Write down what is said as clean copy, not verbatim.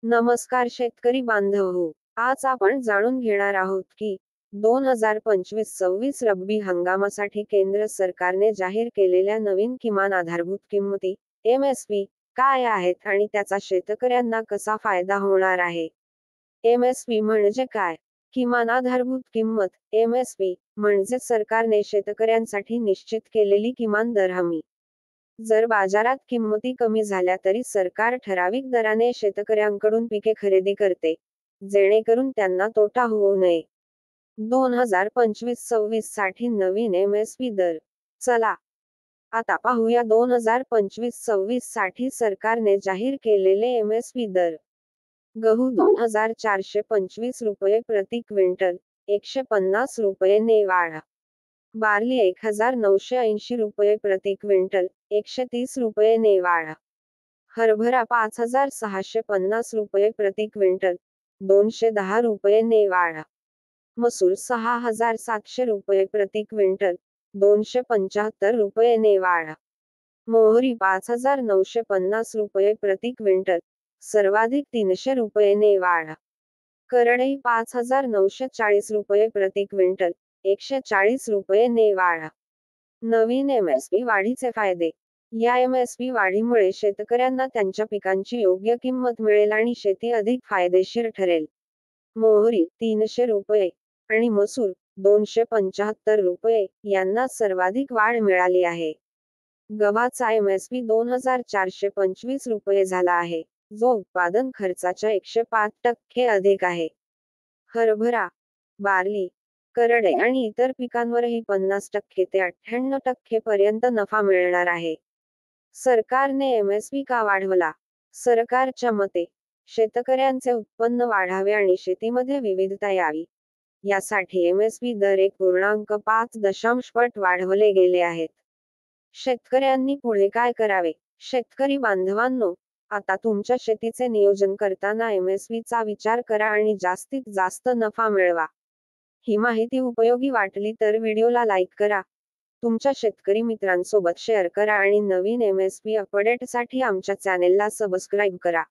नमस्कार शेतकरी बांधव हो. आज आपण जाणून घेणार आहोत की 2025-26 रब्बी हंगामासाठी केंद्र सरकारने जाहीर केलेल्या नवीन किमान आधारभूत किंमती MSP काय आहेत आणि त्याचा शेतकऱ्यांना कसा फायदा होणार आहे. MSP म्हणजे काय? किमान आधारभूत किंमत MSP म्हणजे सरकारने शेतकऱ्यांसाठी निश्चित केलेली किमान दर हमी. जर बाजारात किंमती कमी झाल्या तरी सरकार ठराविक दराने शेतकऱ्यांकडून पिके खरेदी करते, जेणेकरून त्यांना तोटा होऊ नये. 2025-26 साठी नवीन MSP दर. चला आता पाहूया 2025-26 साठी सरकारने जाहीर केलेले MSP दर. गहू 2425 रुपये प्रति क्विंटल, 150 रुपये ने वाढ. बार्ली 1980 रुपये प्रति क्विंटल, 130 रुपये ने वाढ. हरभरा 5650 रुपये प्रति क्विंटल, 210 रुपये ने वाढ. मसूर 6700 रुपये प्रति क्विंटल, 275 रुपये ने वाढ. मोहरी 5950 रुपये प्रति क्विंटल, सर्वाधिक 300 रुपये ने वाढ. करडई 5940 रुपये प्रति क्विंटल, 140 रुपये ने वाढ. नवीन MSP वाढीचे फायदे. या MSP वाढीमुळे शेतकऱ्यांना त्यांच्या पिकांची योग्य किंमत मिळेल आणि शेती अधिक फायदेशीर ठरेल. मोहरी 300 रुपये आणि मसूर 275 रुपये यांना सर्वाधिक वाढ मिळाली आहे. गव्हाचा MSP 2425 रुपये झाला आहे, जो उत्पादन खर्चाच्या 105% अधिक आहे. हरभरा, बार्ली, करडई आणि इतर पिकांवरही 50% ते 98% पर्यंत नफा मिळणार आहे. सरकारने MSP का वाढवला? सरकारच्या मते, शेतकऱ्यांचे उत्पन्न वाढावे आणि शेतीमध्ये विविधता यावी, यासाठी MSP दर 1.5 पट वाढवले गेले आहेत. शेतकऱ्यांनी पुढे काय करावे? शेतकरी बांधवांनो, आता तुमच्या शेतीचे नियोजन करताना MSP चा विचार करा आणि जास्तीत जास्त नफा मिळवा. ही माहिती उपयोगी वाटली तर व्हिडिओला लाईक करा, तुमच्या शेतकरी मित्रांसोबत शेअर करा आणि नवीन MSP अपडेटसाठी आमच्या चॅनेलला सबस्क्राईब करा.